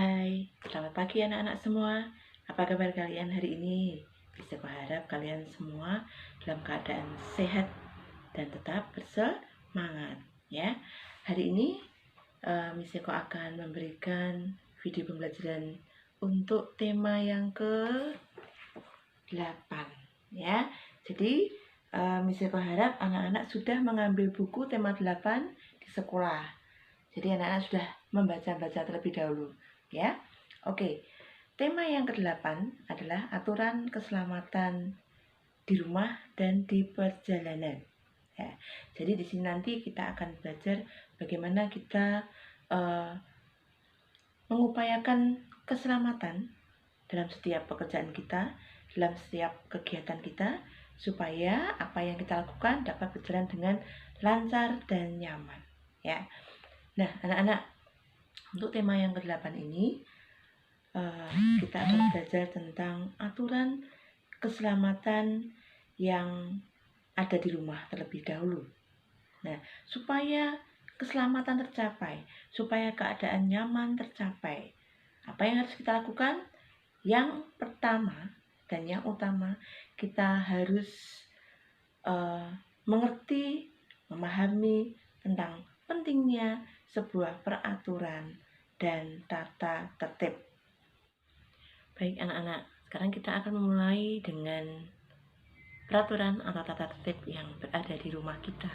Hai, selamat pagi anak-anak semua. Apa kabar kalian hari ini? Bisa kuharap kalian semua dalam keadaan sehat dan tetap bersemangat ya. Hari ini Miss Eko akan memberikan video pembelajaran untuk tema yang ke-8 ya. Jadi Miss Eko harap anak-anak sudah mengambil buku tema 8 di sekolah. Jadi anak-anak sudah membaca-baca terlebih dahulu ya. Oke. Tema yang ke-8 adalah aturan keselamatan di rumah dan di perjalanan. Ya. Jadi di sini nanti kita akan belajar bagaimana kita mengupayakan keselamatan dalam setiap pekerjaan kita, dalam setiap kegiatan kita, supaya apa yang kita lakukan dapat berjalan dengan lancar dan nyaman. Ya. Nah, anak-anak, untuk tema yang ke-8 ini kita akan belajar tentang aturan keselamatan yang ada di rumah terlebih dahulu. Nah, supaya keselamatan tercapai, supaya keadaan nyaman tercapai, apa yang harus kita lakukan? Yang pertama dan yang utama, kita harus mengerti, memahami tentang pentingnya sebuah peraturan dan tata tertib. Baik anak-anak, sekarang kita akan memulai dengan peraturan atau tata tertib yang berada di rumah kita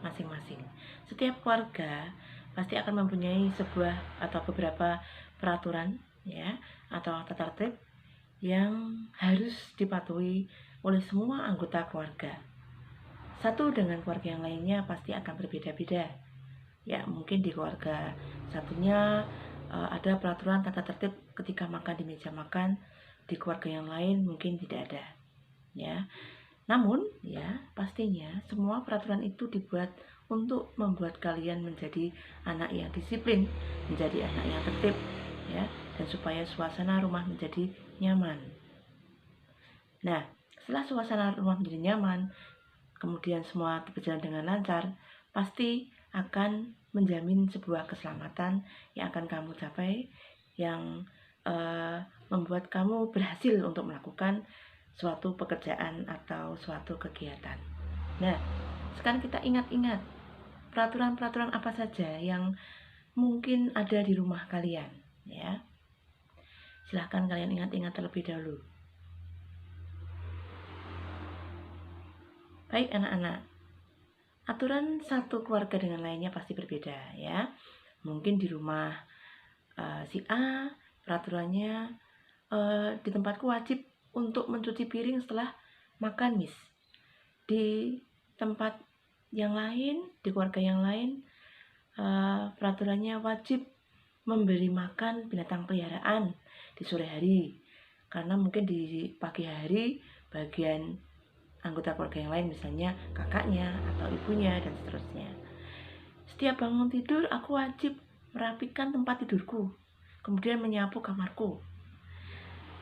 masing-masing. Setiap keluarga pasti akan mempunyai sebuah atau beberapa peraturan ya atau tata tertib yang harus dipatuhi oleh semua anggota keluarga. Satu dengan keluarga yang lainnya pasti akan berbeda-beda. Ya, mungkin di keluarga satunya ada peraturan tata tertib ketika makan di meja makan, di keluarga yang lain mungkin tidak ada. Ya. Namun, ya, pastinya semua peraturan itu dibuat untuk membuat kalian menjadi anak yang disiplin, menjadi anak yang tertib, ya, dan supaya suasana rumah menjadi nyaman. Nah, setelah suasana rumah menjadi nyaman, kemudian semua berjalan dengan lancar, pasti akan menjamin sebuah keselamatan yang akan kamu capai, yang membuat kamu berhasil untuk melakukan suatu pekerjaan atau suatu kegiatan. Nah, sekarang kita ingat-ingat peraturan-peraturan apa saja yang mungkin ada di rumah kalian, ya. Silahkan kalian ingat-ingat terlebih dahulu. Baik anak-anak, aturan satu keluarga dengan lainnya pasti berbeda ya. Mungkin di rumah si A peraturannya di tempatku wajib untuk mencuci piring setelah makan, Miss. Di tempat yang lain, di keluarga yang lain peraturannya wajib memberi makan binatang peliharaan di sore hari. Karena mungkin di pagi hari bagian anggota keluarga yang lain, misalnya kakaknya atau ibunya dan seterusnya. Setiap bangun tidur aku wajib merapikan tempat tidurku, kemudian menyapu kamarku.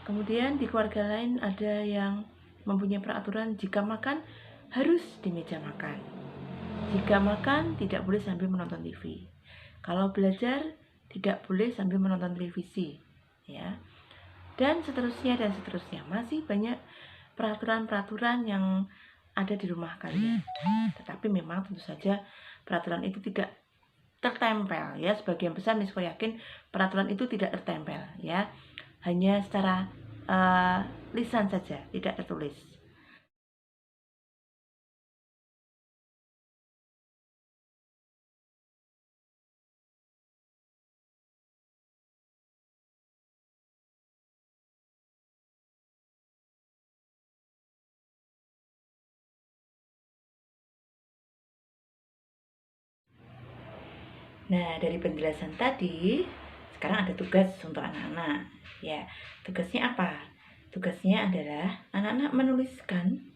Kemudian di keluarga lain ada yang mempunyai peraturan jika makan harus di meja makan. Jika makan tidak boleh sambil menonton TV. Kalau belajar tidak boleh sambil menonton televisi, ya. Dan seterusnya dan seterusnya. Masih banyak peraturan-peraturan yang ada di rumah kalian. Tetapi memang tentu saja peraturan itu tidak tertempel ya. Sebagian besar Miss Ko yakin peraturan itu tidak tertempel ya. Hanya secara lisan saja, tidak tertulis. Nah, dari penjelasan tadi, sekarang ada tugas untuk anak-anak. Ya, tugasnya apa? Tugasnya adalah anak-anak menuliskan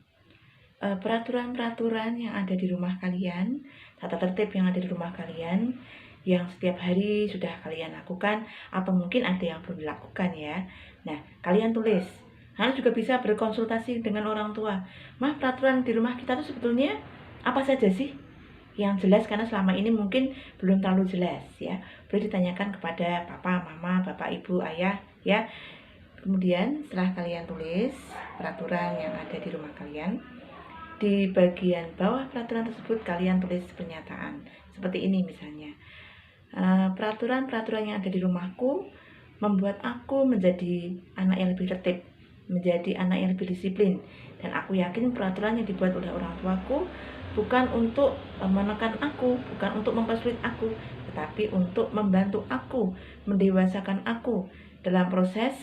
peraturan-peraturan yang ada di rumah kalian, tata tertib yang ada di rumah kalian, yang setiap hari sudah kalian lakukan, atau mungkin ada yang belum dilakukan ya. Nah, kalian tulis. Kalian juga bisa berkonsultasi dengan orang tua. Peraturan di rumah kita tuh sebetulnya apa saja sih? yang jelas, karena selama ini mungkin belum terlalu jelas ya. Boleh ditanyakan kepada papa, mama, bapak, ibu, ayah ya. Kemudian setelah kalian tulis peraturan yang ada di rumah kalian, di bagian bawah peraturan tersebut kalian tulis pernyataan. Seperti ini misalnya. Peraturan-peraturan yang ada di rumahku membuat aku menjadi anak yang lebih tertib, menjadi anak yang lebih disiplin. Dan aku yakin peraturan yang dibuat oleh orang tuaku bukan untuk menekan aku, bukan untuk mempersulit aku, tetapi untuk membantu aku, mendewasakan aku dalam proses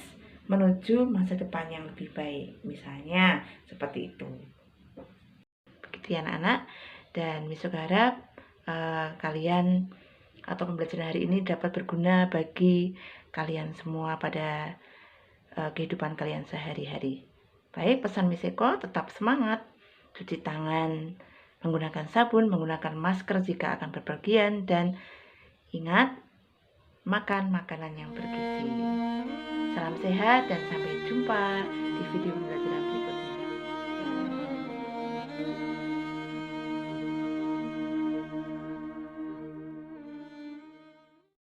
menuju masa depan yang lebih baik. Misalnya seperti itu. Begitu ya anak-anak. Dan Miss harap kalian atau pembelajaran hari ini dapat berguna bagi kalian semua pada kehidupan kalian sehari-hari. Baik, pesan Miss Eko, tetap semangat, cuci tangan, menggunakan sabun, menggunakan masker jika akan bepergian, dan ingat, makan makanan yang bergizi. Salam sehat dan sampai jumpa di video